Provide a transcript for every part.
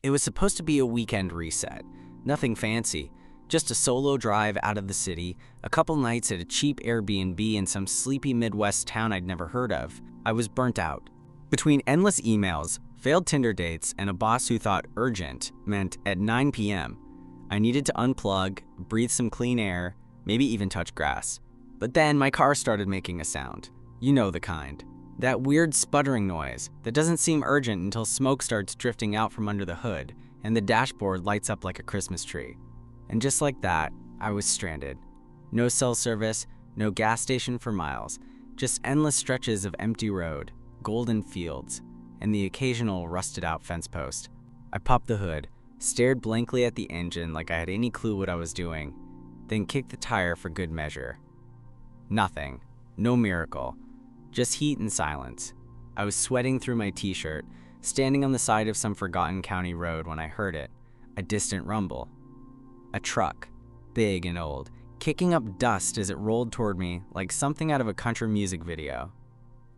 It was supposed to be a weekend reset. Nothing fancy. Just a solo drive out of the city, a couple nights at a cheap Airbnb in some sleepy Midwest town I'd never heard of. I was burnt out. Between endless emails, failed Tinder dates, and a boss who thought urgent meant at 9 p.m., I needed to unplug, breathe some clean air, maybe even touch grass. But then my car started making a sound. You know the kind. That weird sputtering noise that doesn't seem urgent until smoke starts drifting out from under the hood and the dashboard lights up like a Christmas tree. And just like that, I was stranded. No cell service, no gas station for miles, just endless stretches of empty road, golden fields, and the occasional rusted-out fence post. I popped the hood, stared blankly at the engine like I had any clue what I was doing, then kicked the tire for good measure. Nothing. No miracle. Just heat and silence. I was sweating through my t-shirt, standing on the side of some forgotten county road when I heard it, a distant rumble. A truck, big and old, kicking up dust as it rolled toward me like something out of a country music video.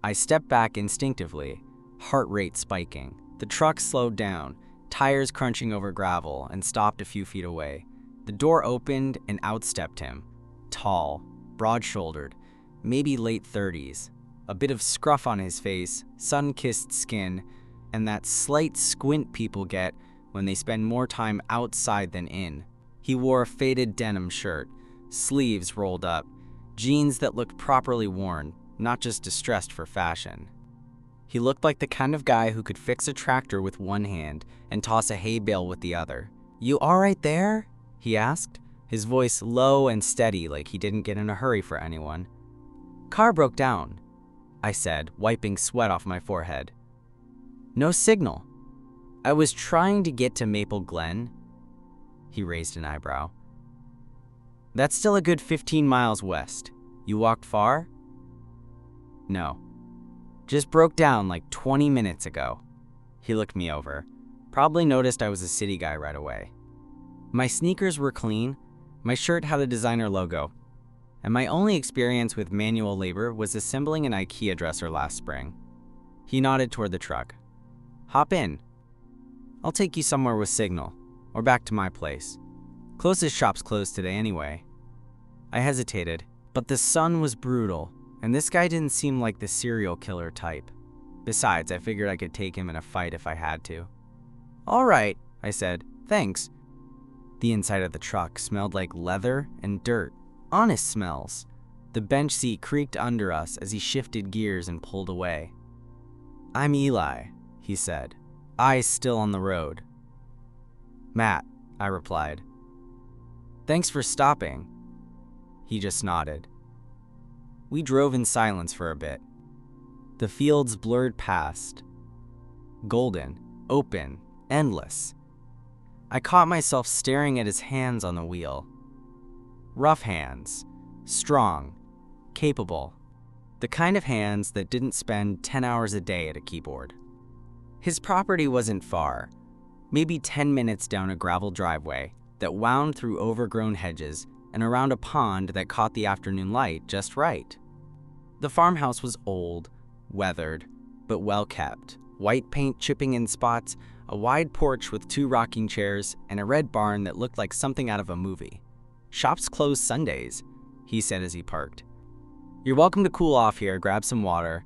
I stepped back instinctively, heart rate spiking. The truck slowed down, tires crunching over gravel, and stopped a few feet away. The door opened and out stepped him. Tall, broad-shouldered, maybe late 30s. A bit of scruff on his face, sun-kissed skin, and that slight squint people get when they spend more time outside than in. He wore a faded denim shirt, sleeves rolled up, jeans that looked properly worn, not just distressed for fashion. He looked like the kind of guy who could fix a tractor with one hand and toss a hay bale with the other. "You all right there?" he asked, his voice low and steady like he didn't get in a hurry for anyone. "Car broke down," I said, wiping sweat off my forehead. "No signal." "I was trying to get to Maple Glen." He raised an eyebrow. "That's still a good 15 miles west. You walked far?" "No. Just broke down like 20 minutes ago." He looked me over. Probably noticed I was a city guy right away. My sneakers were clean, my shirt had a designer logo, and my only experience with manual labor was assembling an IKEA dresser last spring. He nodded toward the truck. "Hop in. I'll take you somewhere with signal, or back to my place. Closest shop's closed today anyway." I hesitated, but the sun was brutal, and this guy didn't seem like the serial killer type. Besides, I figured I could take him in a fight if I had to. "All right," I said. "Thanks." The inside of the truck smelled like leather and dirt. Honest smells. The bench seat creaked under us as he shifted gears and pulled away. "I'm Eli," he said, eyes still on the road. "Matt," I replied. "Thanks for stopping." He just nodded. We drove in silence for a bit. The fields blurred past. Golden, open, endless. I caught myself staring at his hands on the wheel. Rough hands, strong, capable. The kind of hands that didn't spend 10 hours a day at a keyboard. His property wasn't far, maybe 10 minutes down a gravel driveway that wound through overgrown hedges and around a pond that caught the afternoon light just right. The farmhouse was old, weathered, but well kept. White paint chipping in spots, a wide porch with 2 rocking chairs, and a red barn that looked like something out of a movie. "Shops close Sundays," he said as he parked. "You're welcome to cool off here, grab some water.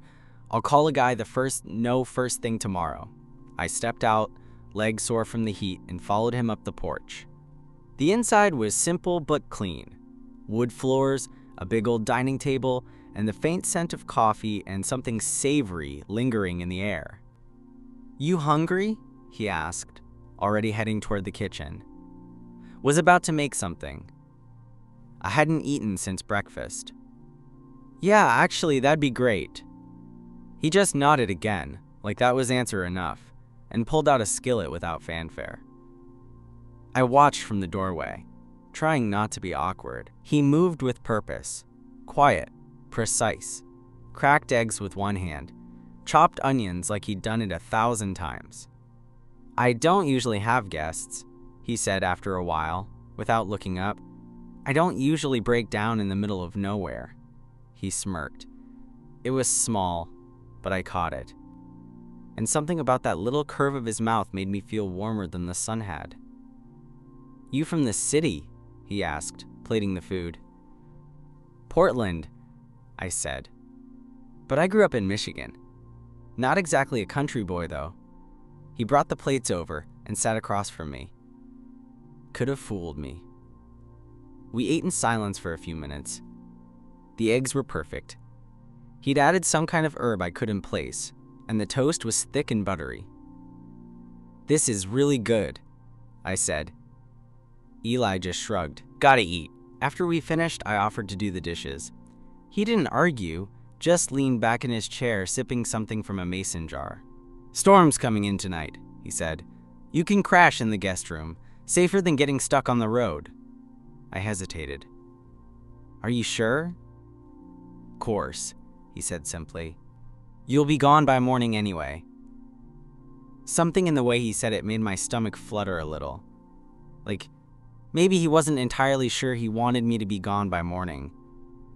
I'll call a guy first thing tomorrow." I stepped out, legs sore from the heat, and followed him up the porch. The inside was simple but clean. Wood floors, a big old dining table, and the faint scent of coffee and something savory lingering in the air. "You hungry?" he asked, already heading toward the kitchen. Was about to make something. I hadn't eaten since breakfast. "Yeah, actually, that'd be great." He just nodded again, like that was answer enough, and pulled out a skillet without fanfare. I watched from the doorway, trying not to be awkward. He moved with purpose, quiet, precise, cracked eggs with one hand, chopped onions like he'd done it 1,000 times. "I don't usually have guests," he said after a while, without looking up. "I don't usually break down in the middle of nowhere." He smirked. It was small, but I caught it. and something about that little curve of his mouth made me feel warmer than the sun had. "You from the city?" he asked, plating the food. "Portland," I said. "But I grew up in Michigan. Not exactly a country boy, though." He brought the plates over and sat across from me. Could have fooled me. We ate in silence for a few minutes. The eggs were perfect. He'd added some kind of herb I couldn't place, and the toast was thick and buttery. "This is really good," I said. Eli just shrugged. "Gotta eat." After we finished, I offered to do the dishes. He didn't argue, just leaned back in his chair, sipping something from a mason jar. "Storm's coming in tonight," he said. "You can crash in the guest room. Safer than getting stuck on the road." I hesitated. "Are you sure?" "Course," he said simply. "You'll be gone by morning anyway." Something in the way he said it made my stomach flutter a little. Like, maybe he wasn't entirely sure he wanted me to be gone by morning.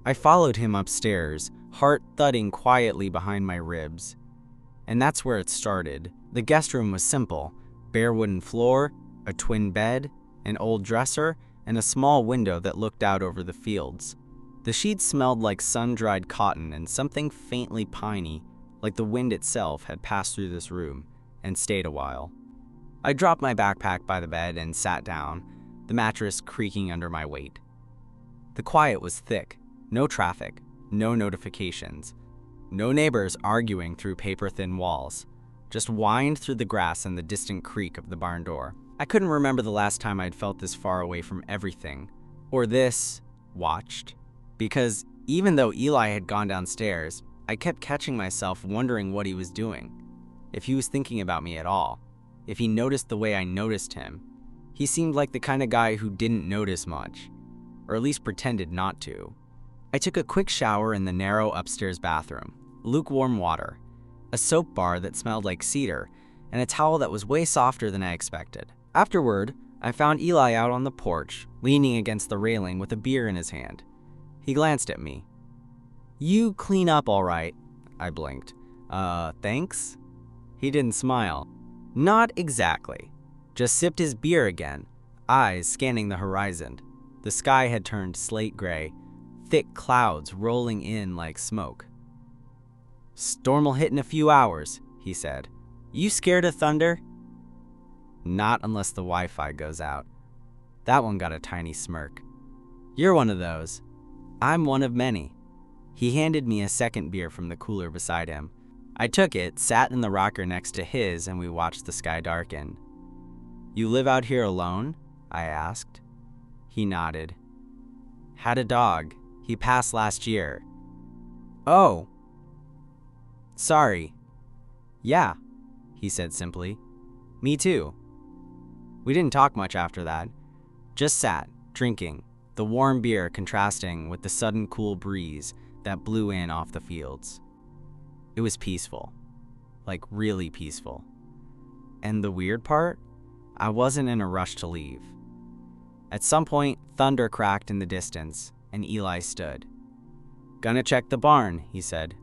I followed him upstairs, heart thudding quietly behind my ribs. And that's where it started. The guest room was simple: bare wooden floor, a twin bed, an old dresser, and a small window that looked out over the fields. The sheets smelled like sun-dried cotton and something faintly piney, like the wind itself, had passed through this room and stayed a while. I dropped my backpack by the bed and sat down, the mattress creaking under my weight. The quiet was thick. No traffic, no notifications, no neighbors arguing through paper-thin walls, just whined through the grass and the distant creak of the barn door. I couldn't remember the last time I'd felt this far away from everything, or this watched, because even though Eli had gone downstairs, I kept catching myself wondering what he was doing, if he was thinking about me at all, if he noticed the way I noticed him. He seemed like the kind of guy who didn't notice much, or at least pretended not to. I took a quick shower in the narrow upstairs bathroom, lukewarm water, a soap bar that smelled like cedar, and a towel that was way softer than I expected. Afterward, I found Eli out on the porch, leaning against the railing with a beer in his hand. He glanced at me. "You clean up all right," I blinked. Thanks?" He didn't smile. "Not exactly." Just sipped his beer again, eyes scanning the horizon. The sky had turned slate gray, thick clouds rolling in like smoke. "Storm'll hit in a few hours," he said. "You scared of thunder?" "Not unless the Wi-Fi goes out." That one got a tiny smirk. "You're one of those." "I'm one of many." He handed me a second beer from the cooler beside him. I took it, sat in the rocker next to his, and we watched the sky darken. "You live out here alone?" I asked. He nodded. "Had a dog. He passed last year." "Oh. Sorry." "Yeah," he said simply. "Me too." We didn't talk much after that. Just sat, drinking, the warm beer contrasting with the sudden cool breeze that blew in off the fields. It was peaceful. Like really peaceful. And the weird part? I wasn't in a rush to leave. At some point, thunder cracked in the distance, and Eli stood. "Gonna check the barn," he said.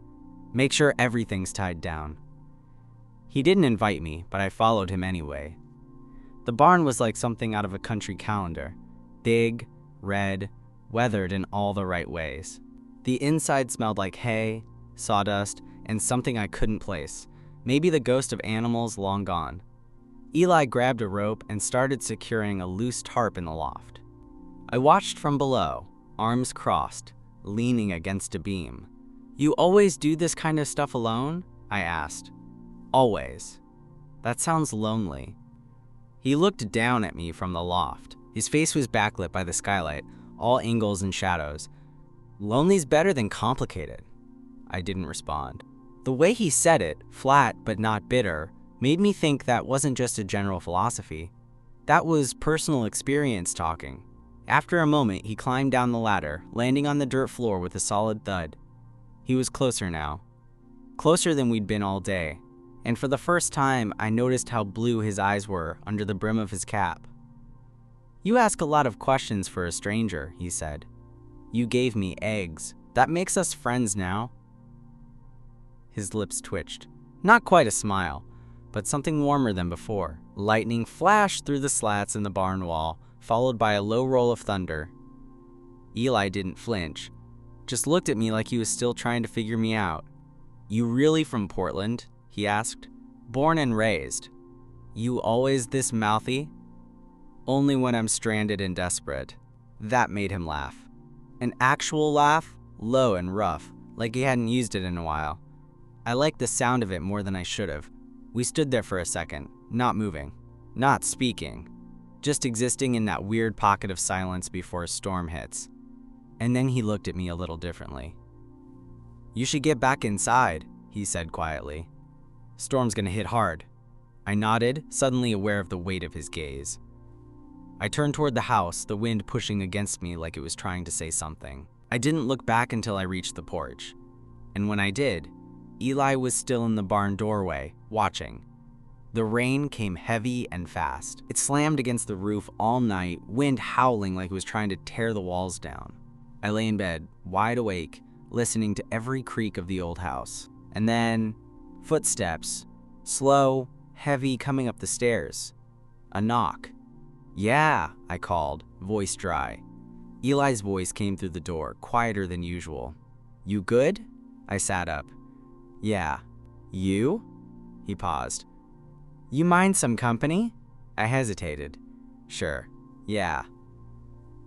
"Make sure everything's tied down." He didn't invite me, but I followed him anyway. The barn was like something out of a country calendar. Big, red, weathered in all the right ways. The inside smelled like hay, sawdust, and something I couldn't place. Maybe the ghost of animals long gone. Eli grabbed a rope and started securing a loose tarp in the loft. I watched from below, arms crossed, leaning against a beam. "You always do this kind of stuff alone?" I asked. "Always." "That sounds lonely." He looked down at me from the loft. His face was backlit by the skylight, all angles and shadows. "Lonely's better than complicated." I didn't respond. The way he said it, flat but not bitter, made me think that wasn't just a general philosophy. That was personal experience talking. After a moment, he climbed down the ladder, landing on the dirt floor with a solid thud. He was closer now. Closer than we'd been all day. And for the first time, I noticed how blue his eyes were under the brim of his cap. "You ask a lot of questions for a stranger," he said. "You gave me eggs. That makes us friends now." His lips twitched. Not quite a smile, but something warmer than before. Lightning flashed through the slats in the barn wall, followed by a low roll of thunder. Eli didn't flinch, just looked at me like he was still trying to figure me out. "You really from Portland?" he asked. "Born and raised." "You always this mouthy?" "Only when I'm stranded and desperate." That made him laugh. An actual laugh, low and rough, like he hadn't used it in a while. I liked the sound of it more than I should have. We stood there for a second, not moving, not speaking, just existing in that weird pocket of silence before a storm hits. And then he looked at me a little differently. "You should get back inside," he said quietly. "Storm's gonna hit hard." I nodded, suddenly aware of the weight of his gaze. I turned toward the house, the wind pushing against me like it was trying to say something. I didn't look back until I reached the porch. And when I did, Eli was still in the barn doorway, watching. The rain came heavy and fast. It slammed against the roof all night, wind howling like it was trying to tear the walls down. I lay in bed, wide awake, listening to every creak of the old house. And then, footsteps, slow, heavy, coming up the stairs. A knock. "Yeah," I called, voice dry. Eli's voice came through the door, quieter than usual. "You good?" I sat up. "Yeah." "You?" He paused. "You mind some company?" I hesitated. "Sure. Yeah."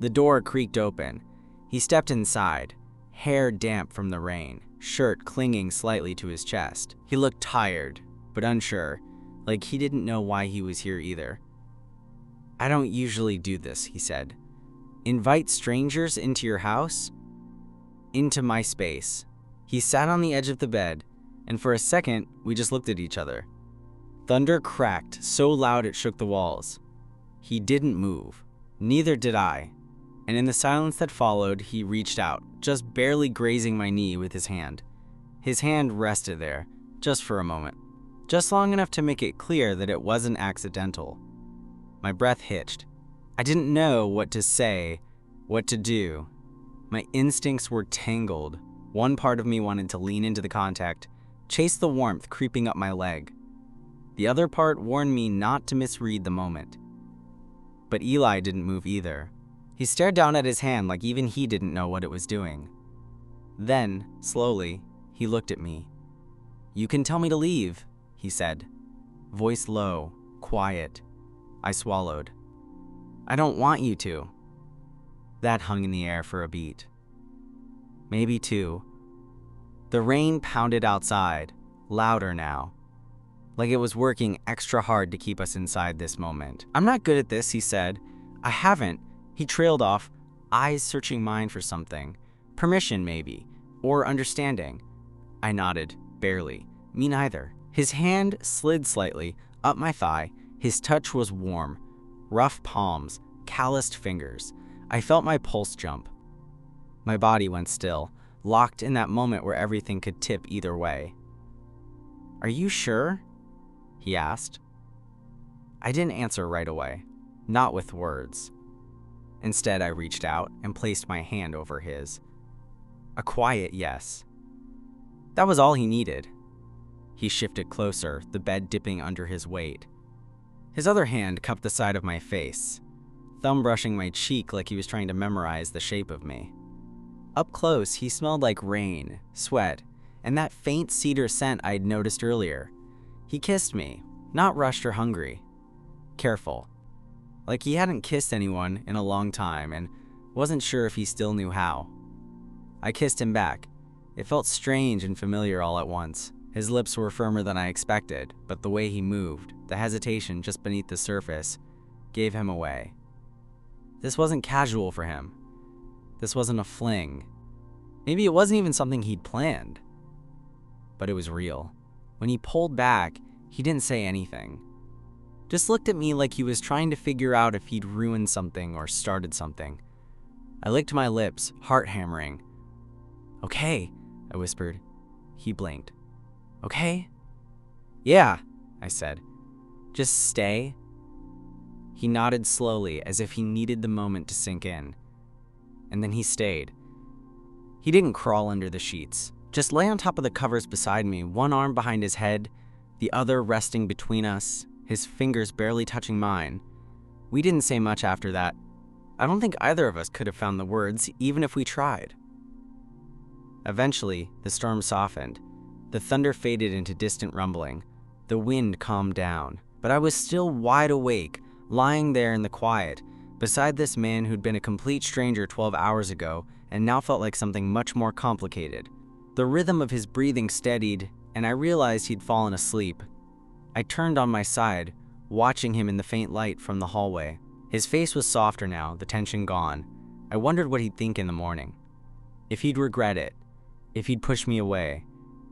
The door creaked open. He stepped inside, hair damp from the rain, shirt clinging slightly to his chest. He looked tired, but unsure, like he didn't know why he was here either. "I don't usually do this," he said. "Invite strangers into your house?" "Into my space." He sat on the edge of the bed, and for a second, we just looked at each other. Thunder cracked so loud it shook the walls. He didn't move. Neither did I. And in the silence that followed, he reached out, just barely grazing my knee with his hand. His hand rested there, just for a moment. Just long enough to make it clear that it wasn't accidental. My breath hitched. I didn't know what to say, what to do. My instincts were tangled. One part of me wanted to lean into the contact, chase the warmth creeping up my leg. The other part warned me not to misread the moment. But Eli didn't move either. He stared down at his hand like even he didn't know what it was doing. Then, slowly, he looked at me. "You can tell me to leave," he said. Voice low, quiet. I swallowed. "I don't want you to." That hung in the air for a beat. Maybe two. The rain pounded outside, louder now, like it was working extra hard to keep us inside this moment. "I'm not good at this," he said. "I haven't." He trailed off, eyes searching mine for something. Permission, maybe, or understanding. I nodded, barely. Me neither. His hand slid slightly, up my thigh. His touch was warm. Rough palms, calloused fingers. I felt my pulse jump. My body went still, locked in that moment where everything could tip either way. "Are you sure?" he asked. I didn't answer right away, not with words. Instead, I reached out and placed my hand over his. A quiet yes. That was all he needed. He shifted closer, the bed dipping under his weight. His other hand cupped the side of my face, thumb brushing my cheek like he was trying to memorize the shape of me. Up close, he smelled like rain, sweat, and that faint cedar scent I'd noticed earlier. He kissed me, not rushed or hungry. Careful. Like he hadn't kissed anyone in a long time and wasn't sure if he still knew how. I kissed him back. It felt strange and familiar all at once. His lips were firmer than I expected, but the way he moved, the hesitation just beneath the surface, gave him away. This wasn't casual for him. This wasn't a fling. Maybe it wasn't even something he'd planned. But it was real. When he pulled back, he didn't say anything. Just looked at me like he was trying to figure out if he'd ruined something or started something. I licked my lips, heart hammering. "Okay," I whispered. He blinked. "Okay?" "Yeah," I said. "Just stay." He nodded slowly, as if he needed the moment to sink in. And then he stayed. He didn't crawl under the sheets. Just lay on top of the covers beside me, one arm behind his head, the other resting between us, his fingers barely touching mine. We didn't say much after that. I don't think either of us could have found the words, even if we tried. Eventually, the storm softened. The thunder faded into distant rumbling. The wind calmed down, but I was still wide awake, lying there in the quiet, beside this man who'd been a complete stranger 12 hours ago and now felt like something much more complicated. The rhythm of his breathing steadied, and I realized he'd fallen asleep. I turned on my side, watching him in the faint light from the hallway. His face was softer now, the tension gone. I wondered what he'd think in the morning. If he'd regret it, if he'd push me away,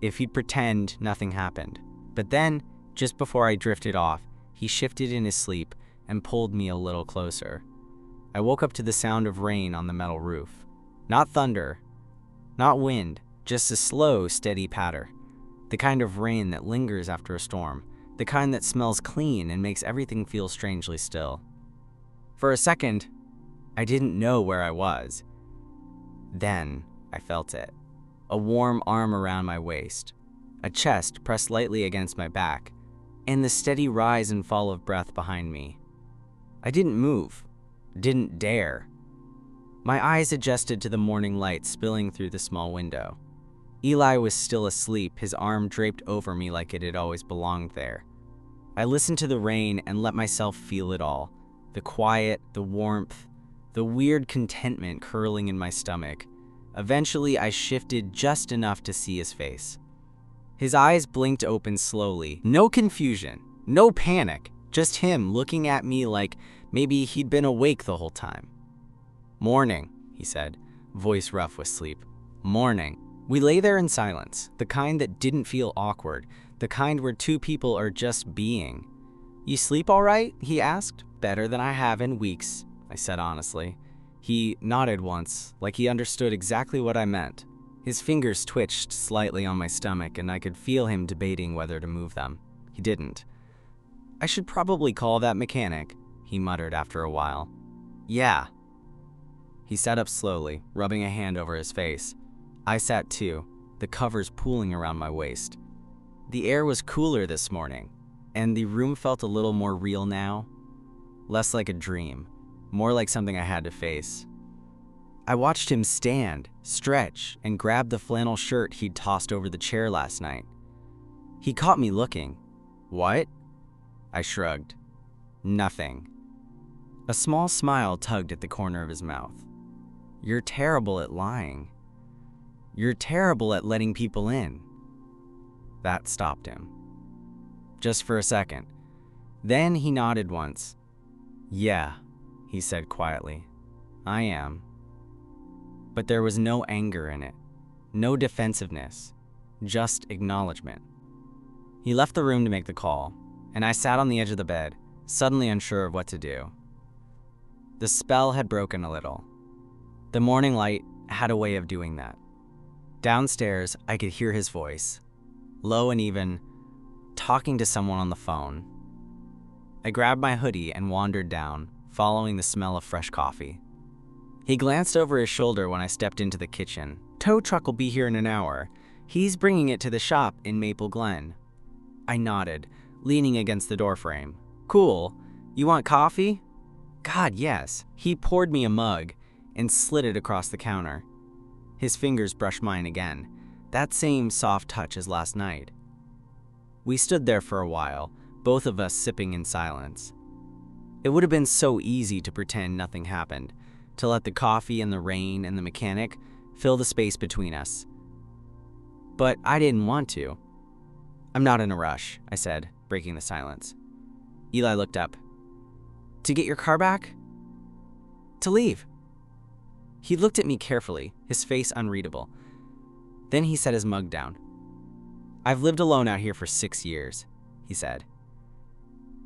if he'd pretend nothing happened. But then, just before I drifted off, he shifted in his sleep and pulled me a little closer. I woke up to the sound of rain on the metal roof. Not thunder, not wind, just a slow, steady patter. The kind of rain that lingers after a storm, the kind that smells clean and makes everything feel strangely still. For a second, I didn't know where I was. Then, I felt it. A warm arm around my waist, a chest pressed lightly against my back, and the steady rise and fall of breath behind me. I didn't move, didn't dare. My eyes adjusted to the morning light spilling through the small window. Eli was still asleep, his arm draped over me like it had always belonged there. I listened to the rain and let myself feel it all. The quiet, the warmth, the weird contentment curling in my stomach. Eventually, I shifted just enough to see his face. His eyes blinked open slowly. No confusion, no panic, just him looking at me like maybe he'd been awake the whole time. "Morning," he said, voice rough with sleep. "Morning." We lay there in silence, the kind that didn't feel awkward, the kind where two people are just being. "You sleep all right?" he asked. "Better than I have in weeks," I said honestly. He nodded once, like he understood exactly what I meant. His fingers twitched slightly on my stomach, and I could feel him debating whether to move them. He didn't. "I should probably call that mechanic," he muttered after a while. "Yeah." He sat up slowly, rubbing a hand over his face. I sat too, the covers pooling around my waist. The air was cooler this morning, and the room felt a little more real now. Less like a dream, more like something I had to face. I watched him stand, stretch, and grab the flannel shirt he'd tossed over the chair last night. He caught me looking. "What?" I shrugged. "Nothing." A small smile tugged at the corner of his mouth. "You're terrible at lying. You're terrible at letting people in." That stopped him. Just for a second. Then he nodded once. "Yeah," he said quietly. "I am." But there was no anger in it, no defensiveness, just acknowledgement. He left the room to make the call, and I sat on the edge of the bed, suddenly unsure of what to do. The spell had broken a little. The morning light had a way of doing that. Downstairs, I could hear his voice, low and even, talking to someone on the phone. I grabbed my hoodie and wandered down, following the smell of fresh coffee. He glanced over his shoulder when I stepped into the kitchen. "Tow truck will be here in an hour. He's bringing it to the shop in Maple Glen." I nodded, leaning against the doorframe. "Cool. You want coffee?" God, yes. He poured me a mug and slid it across the counter. His fingers brushed mine again, that same soft touch as last night. We stood there for a while, both of us sipping in silence. It would have been so easy to pretend nothing happened, to let the coffee and the rain and the mechanic fill the space between us. But I didn't want to. "I'm not in a rush," I said, breaking the silence. Eli looked up. "To get your car back?" "To leave." He looked at me carefully, his face unreadable. Then he set his mug down. "I've lived alone out here for 6 years," he said.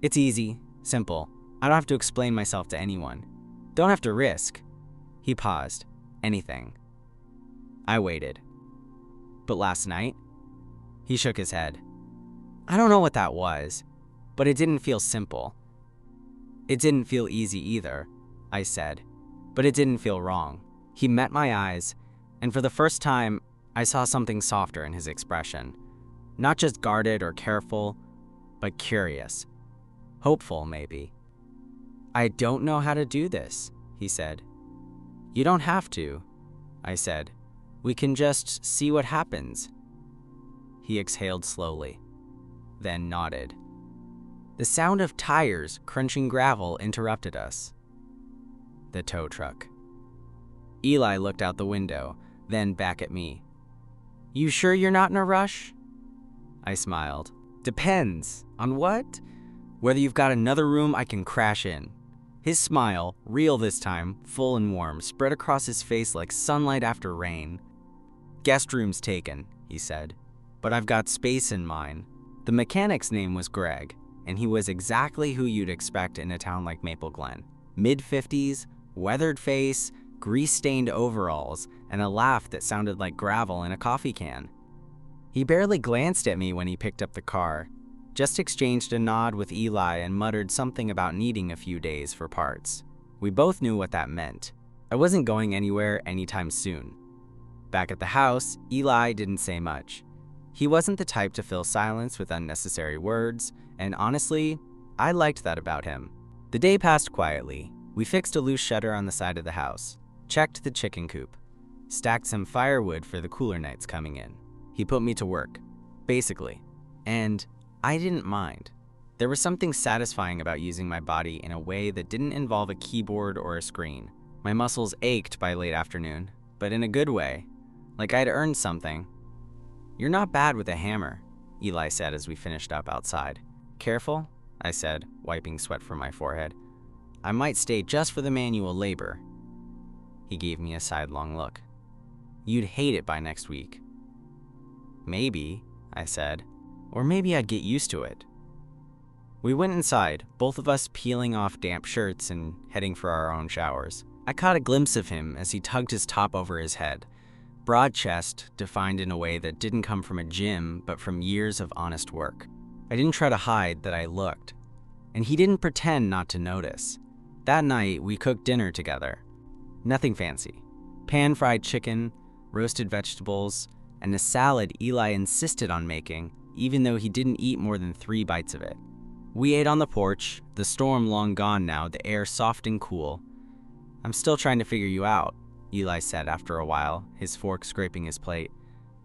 "It's easy, simple. I don't have to explain myself to anyone. Don't have to risk." He paused. "Anything." I waited. "But last night?" He shook his head. "I don't know what that was, but it didn't feel simple." "It didn't feel easy either," I said, "but it didn't feel wrong." He met my eyes, and for the first time, I saw something softer in his expression. Not just guarded or careful, but curious. Hopeful, maybe. "I don't know how to do this," he said. "You don't have to," I said. "We can just see what happens." He exhaled slowly, then nodded. The sound of tires crunching gravel interrupted us. The tow truck. Eli looked out the window, then back at me. "You sure you're not in a rush?" I smiled. "Depends. On what? Whether you've got another room I can crash in." His smile, real this time, full and warm, spread across his face like sunlight after rain. "Guest room's taken," he said, "but I've got space in mine." The mechanic's name was Greg, and he was exactly who you'd expect in a town like Maple Glen. Mid-50s, weathered face, grease-stained overalls, and a laugh that sounded like gravel in a coffee can. He barely glanced at me when he picked up the car, just exchanged a nod with Eli and muttered something about needing a few days for parts. We both knew what that meant. I wasn't going anywhere anytime soon. Back at the house, Eli didn't say much. He wasn't the type to fill silence with unnecessary words, and honestly, I liked that about him. The day passed quietly. We fixed a loose shutter on the side of the house, checked the chicken coop, stacked some firewood for the cooler nights coming in. He put me to work, basically, and I didn't mind. There was something satisfying about using my body in a way that didn't involve a keyboard or a screen. My muscles ached by late afternoon, but in a good way, like I'd earned something. "You're not bad with a hammer," Eli said as we finished up outside. "Careful," I said, wiping sweat from my forehead. "I might stay just for the manual labor." He gave me a sidelong look. "You'd hate it by next week." "Maybe," I said, "or maybe I'd get used to it." We went inside, both of us peeling off damp shirts and heading for our own showers. I caught a glimpse of him as he tugged his top over his head. Broad chest, defined in a way that didn't come from a gym, but from years of honest work. I didn't try to hide that I looked, and he didn't pretend not to notice. That night, we cooked dinner together. Nothing fancy. Pan-fried chicken, roasted vegetables, and a salad Eli insisted on making, even though he didn't eat more than 3 bites of it. We ate on the porch, the storm long gone now, the air soft and cool. "I'm still trying to figure you out," Eli said after a while, his fork scraping his plate.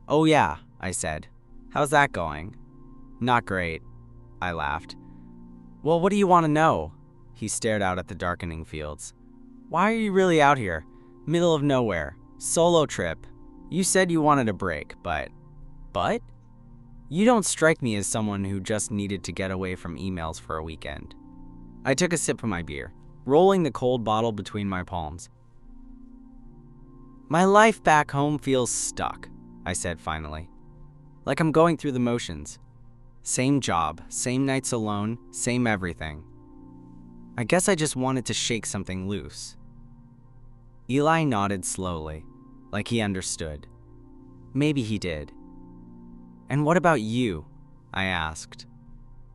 "Oh yeah," I said. "How's that going?" "Not great," I laughed. "Well, what do you want to know?" He stared out at the darkening fields. "Why are you really out here? Middle of nowhere. Solo trip. You said you wanted a break, but..." "But?" "You don't strike me as someone who just needed to get away from emails for a weekend." I took a sip of my beer, rolling the cold bottle between my palms. "My life back home feels stuck," I said finally. "Like I'm going through the motions. Same job, same nights alone, same everything. I guess I just wanted to shake something loose." Eli nodded slowly, like he understood. Maybe he did. "And what about you?" I asked.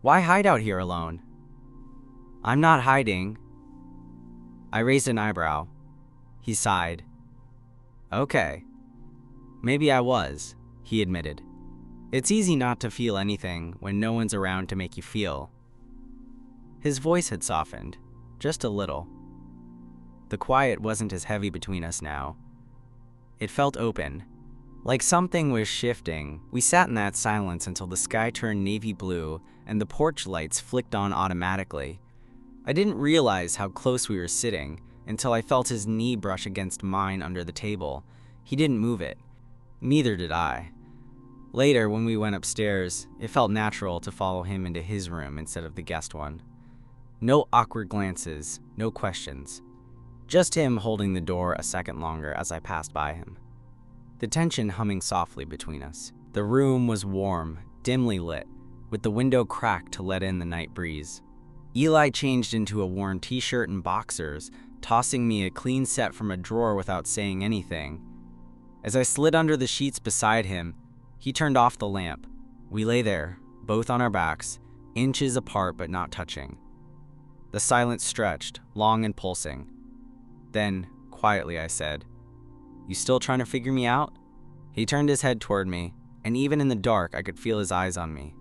"Why hide out here alone?" "I'm not hiding." I raised an eyebrow. He sighed. "Okay. Maybe I was," he admitted. "It's easy not to feel anything when no one's around to make you feel." His voice had softened, just a little. The quiet wasn't as heavy between us now. It felt open, like something was shifting. We sat in that silence until the sky turned navy blue and the porch lights flicked on automatically. I didn't realize how close we were sitting until I felt his knee brush against mine under the table. He didn't move it. Neither did I. Later, when we went upstairs, it felt natural to follow him into his room instead of the guest one. No awkward glances, no questions. Just him holding the door a second longer as I passed by him. The tension humming softly between us. The room was warm, dimly lit, with the window cracked to let in the night breeze. Eli changed into a worn t-shirt and boxers, tossing me a clean set from a drawer without saying anything. As I slid under the sheets beside him, he turned off the lamp. We lay there, both on our backs, inches apart but not touching. The silence stretched, long and pulsing. Then, quietly, I said, "You still trying to figure me out?" He turned his head toward me, and even in the dark, I could feel his eyes on me.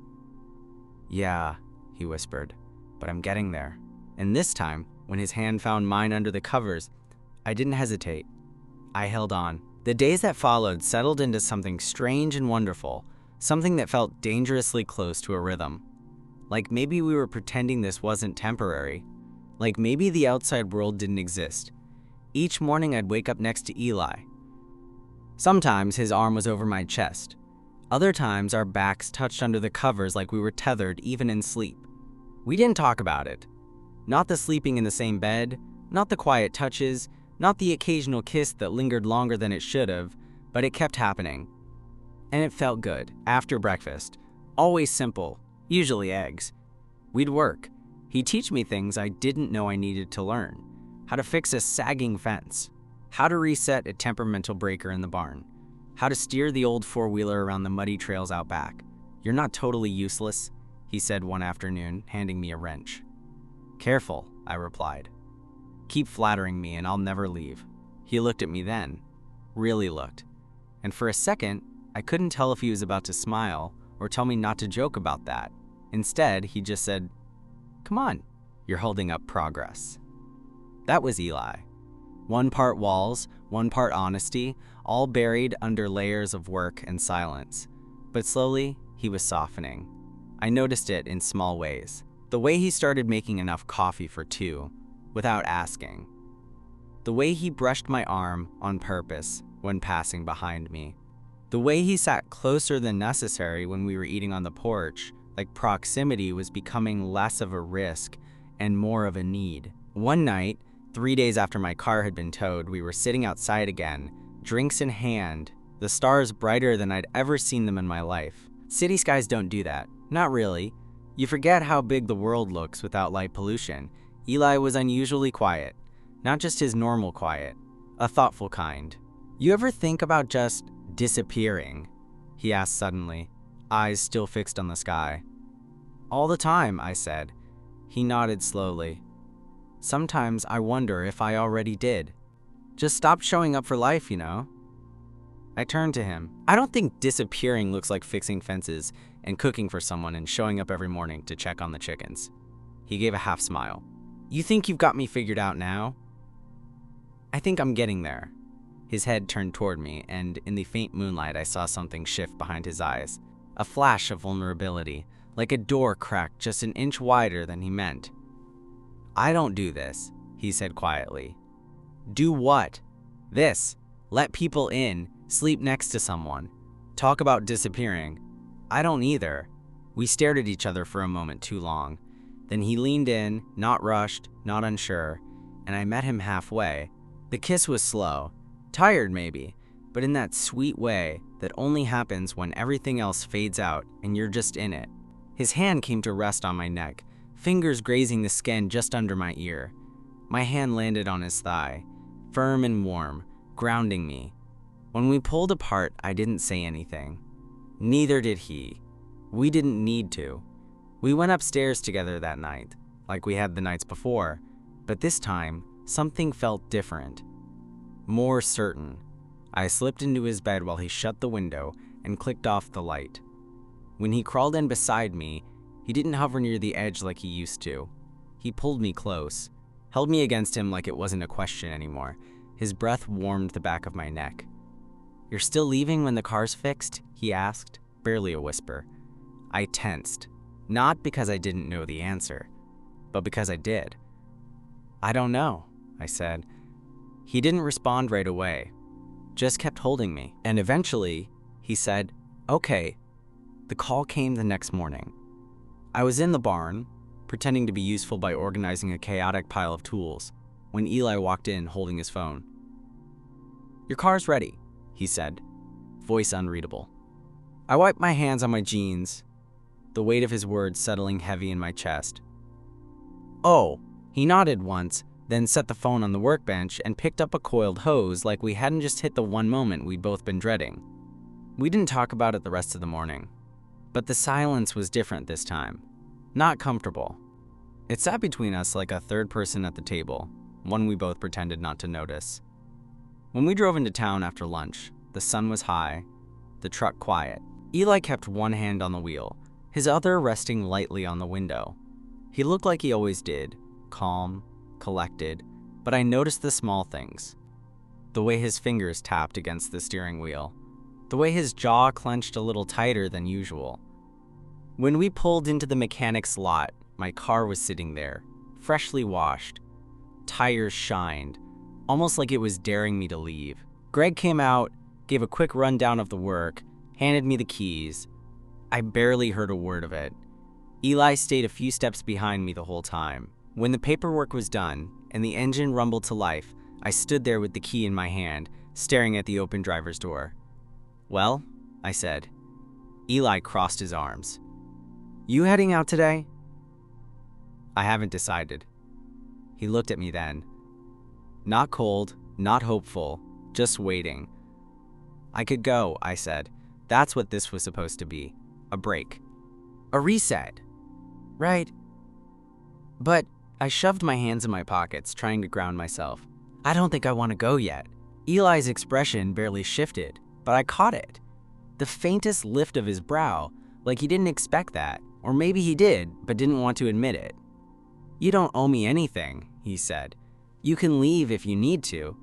"Yeah," he whispered, "but I'm getting there." And this time, when his hand found mine under the covers, I didn't hesitate. I held on. The days that followed settled into something strange and wonderful, something that felt dangerously close to a rhythm. Like maybe we were pretending this wasn't temporary. Like maybe the outside world didn't exist. Each morning I'd wake up next to Eli. Sometimes his arm was over my chest. Other times our backs touched under the covers like we were tethered even in sleep. We didn't talk about it. Not the sleeping in the same bed, not the quiet touches, not the occasional kiss that lingered longer than it should have, but it kept happening. And it felt good. After breakfast, always simple, usually eggs, we'd work. He'd teach me things I didn't know I needed to learn. How to fix a sagging fence. How to reset a temperamental breaker in the barn. How to steer the old four-wheeler around the muddy trails out back. "You're not totally useless," he said one afternoon, handing me a wrench. "Careful," I replied. "Keep flattering me and I'll never leave." He looked at me then. Really looked. And for a second, I couldn't tell if he was about to smile or tell me not to joke about that. Instead, he just said, "Come on, you're holding up progress." That was Eli. One part walls, one part honesty, all buried under layers of work and silence. But slowly, he was softening. I noticed it in small ways. The way he started making enough coffee for two, without asking. The way he brushed my arm on purpose when passing behind me. The way he sat closer than necessary when we were eating on the porch, like proximity was becoming less of a risk and more of a need. One night, 3 days after my car had been towed, we were sitting outside again, drinks in hand, the stars brighter than I'd ever seen them in my life. City skies don't do that. Not really. You forget how big the world looks without light pollution. Eli was unusually quiet. Not just his normal quiet, a thoughtful kind. "You ever think about just disappearing?" he asked suddenly, eyes still fixed on the sky. "All the time," I said. He nodded slowly. "Sometimes I wonder if I already did. Just stopped showing up for life, you know?" I turned to him. "I don't think disappearing looks like fixing fences and cooking for someone and showing up every morning to check on the chickens." He gave a half smile. "You think you've got me figured out now?" "I think I'm getting there." His head turned toward me, and in the faint moonlight I saw something shift behind his eyes. A flash of vulnerability, like a door cracked just an inch wider than he meant. "I don't do this," he said quietly. "Do what?" "This. Let people in, sleep next to someone. Talk about disappearing. I don't either." We stared at each other for a moment too long. Then he leaned in, not rushed, not unsure, and I met him halfway. The kiss was slow, tired maybe, but in that sweet way that only happens when everything else fades out and you're just in it. His hand came to rest on my neck, fingers grazing the skin just under my ear. My hand landed on his thigh, firm and warm, grounding me. When we pulled apart, I didn't say anything. Neither did he. We didn't need to. We went upstairs together that night, like we had the nights before, but this time, something felt different. More certain. I slipped into his bed while he shut the window and clicked off the light. When he crawled in beside me, he didn't hover near the edge like he used to. He pulled me close, held me against him like it wasn't a question anymore. His breath warmed the back of my neck. "You're still leaving when the car's fixed?" he asked, barely a whisper. I tensed, not because I didn't know the answer, but because I did. "I don't know," I said. He didn't respond right away, just kept holding me. And eventually, he said, "Okay." The call came the next morning. I was in the barn, pretending to be useful by organizing a chaotic pile of tools, when Eli walked in holding his phone. "Your car's ready," he said, voice unreadable. I wiped my hands on my jeans, the weight of his words settling heavy in my chest. "Oh," he nodded once, then set the phone on the workbench and picked up a coiled hose like we hadn't just hit the one moment we'd both been dreading. We didn't talk about it the rest of the morning, but the silence was different this time, not comfortable. It sat between us like a third person at the table, one we both pretended not to notice. When we drove into town after lunch, the sun was high, the truck quiet. Eli kept one hand on the wheel, his other resting lightly on the window. He looked like he always did, calm, collected, but I noticed the small things. The way his fingers tapped against the steering wheel. The way his jaw clenched a little tighter than usual. When we pulled into the mechanic's lot, my car was sitting there, freshly washed. Tires shined, almost like it was daring me to leave. Greg came out, gave a quick rundown of the work, handed me the keys. I barely heard a word of it. Eli stayed a few steps behind me the whole time. When the paperwork was done and the engine rumbled to life, I stood there with the key in my hand, staring at the open driver's door. "Well," I said. Eli crossed his arms. "You heading out today?" "I haven't decided." He looked at me then. Not cold, not hopeful, just waiting. "I could go," I said. "That's what this was supposed to be. A break. A reset." "Right." But I shoved my hands in my pockets, trying to ground myself. "I don't think I want to go yet." Eli's expression barely shifted, but I caught it. The faintest lift of his brow, like he didn't expect that. Or maybe he did, but didn't want to admit it. "You don't owe me anything," he said. "You can leave if you need to."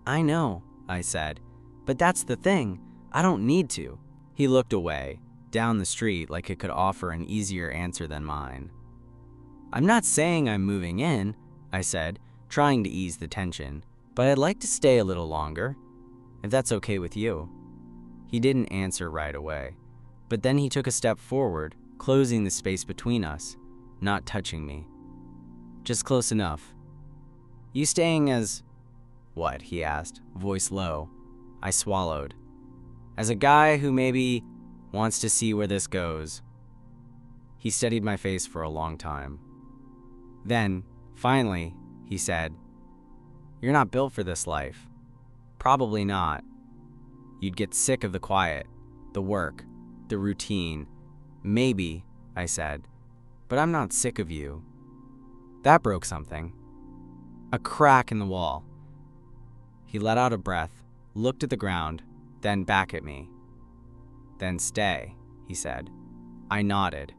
"I know," I said. "But that's the thing. I don't need to." He looked away, down the street like it could offer an easier answer than mine. "I'm not saying I'm moving in," I said, trying to ease the tension, "but I'd like to stay a little longer, if that's okay with you." He didn't answer right away, but then he took a step forward, closing the space between us, not touching me. "Just close enough." "You staying as—" "What?" he asked, voice low. I swallowed. "As a guy who maybe wants to see where this goes." He studied my face for a long time. Then, finally, he said, "You're not built for this life." "Probably not. You'd get sick of the quiet, the work, the routine." "Maybe," I said, "but I'm not sick of you." That broke something. A crack in the wall. He let out a breath, looked at the ground, then back at me. "Then stay," he said. I nodded.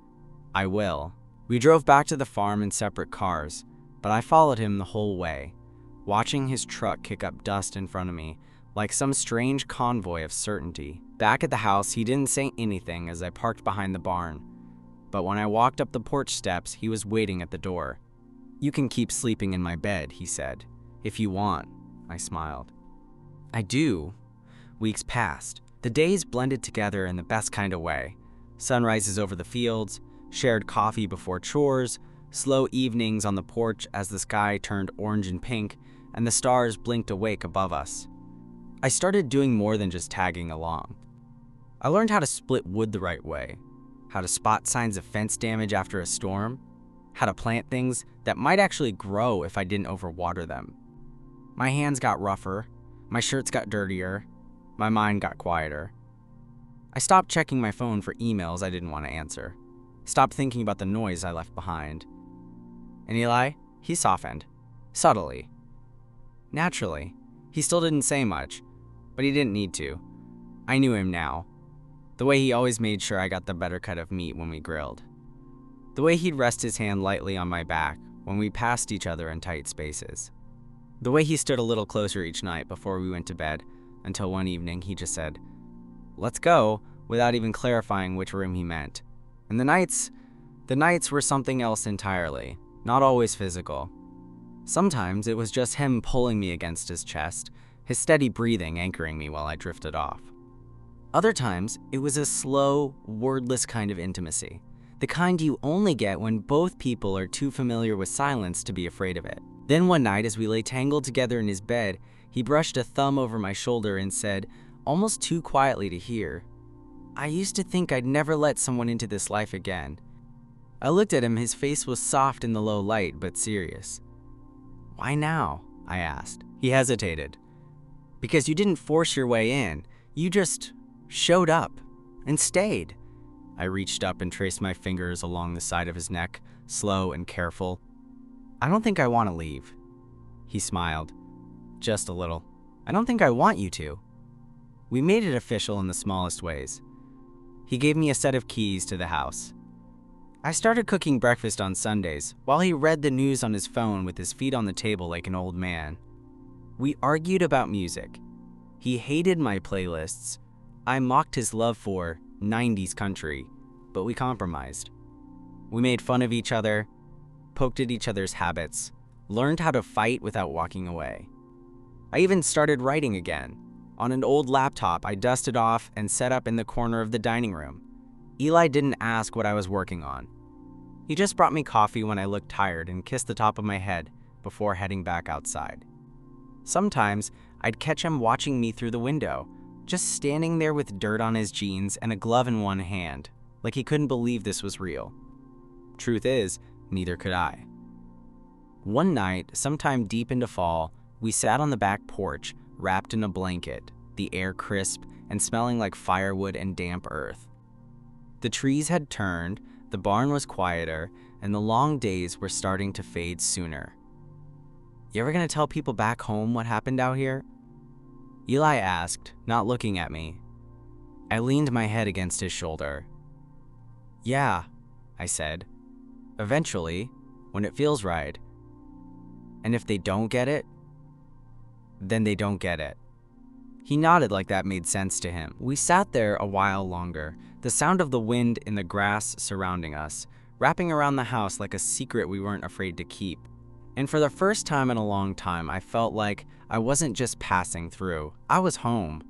"I will." We drove back to the farm in separate cars, but I followed him the whole way, watching his truck kick up dust in front of me, like some strange convoy of certainty. Back at the house, he didn't say anything as I parked behind the barn, but when I walked up the porch steps, he was waiting at the door. "You can keep sleeping in my bed," he said, "if you want." I smiled. "I do." Weeks passed. The days blended together in the best kind of way. Sunrises over the fields, shared coffee before chores, slow evenings on the porch as the sky turned orange and pink, and the stars blinked awake above us. I started doing more than just tagging along. I learned how to split wood the right way, how to spot signs of fence damage after a storm, how to plant things that might actually grow if I didn't overwater them. My hands got rougher, my shirts got dirtier, my mind got quieter. I stopped checking my phone for emails I didn't want to answer, stopped thinking about the noise I left behind. And Eli, he softened, subtly. Naturally, he still didn't say much, but he didn't need to. I knew him now. The way he always made sure I got the better cut of meat when we grilled. The way he'd rest his hand lightly on my back when we passed each other in tight spaces. The way he stood a little closer each night before we went to bed, until one evening he just said, "Let's go," without even clarifying which room he meant. And the nights were something else entirely, not always physical. Sometimes it was just him pulling me against his chest, his steady breathing anchoring me while I drifted off. Other times, it was a slow, wordless kind of intimacy, the kind you only get when both people are too familiar with silence to be afraid of it. Then one night, as we lay tangled together in his bed, he brushed a thumb over my shoulder and said, almost too quietly to hear, "I used to think I'd never let someone into this life again." I looked at him, his face was soft in the low light, but serious. "Why now?" I asked. He hesitated. "Because you didn't force your way in. You just showed up and stayed." I reached up and traced my fingers along the side of his neck, slow and careful. "I don't think I want to leave." He smiled. "Just a little. I don't think I want you to." We made it official in the smallest ways. He gave me a set of keys to the house. I started cooking breakfast on Sundays, while he read the news on his phone with his feet on the table like an old man. We argued about music. He hated my playlists. I mocked his love for 90s country, but we compromised. We made fun of each other, poked at each other's habits, learned how to fight without walking away. I even started writing again. On an old laptop I dusted off and set up in the corner of the dining room. Eli didn't ask what I was working on. He just brought me coffee when I looked tired and kissed the top of my head before heading back outside. Sometimes I'd catch him watching me through the window, just standing there with dirt on his jeans and a glove in one hand, like he couldn't believe this was real. Truth is, neither could I. One night, sometime deep into fall, we sat on the back porch, wrapped in a blanket, the air crisp and smelling like firewood and damp earth. The trees had turned, the barn was quieter, and the long days were starting to fade sooner. "You ever gonna tell people back home what happened out here?" Eli asked, not looking at me. I leaned my head against his shoulder. "Yeah," I said. "Eventually, when it feels right. And if they don't get it, then they don't get it." He nodded like that made sense to him. We sat there a while longer, the sound of the wind in the grass surrounding us, wrapping around the house like a secret we weren't afraid to keep. And for the first time in a long time, I felt like I wasn't just passing through. I was home.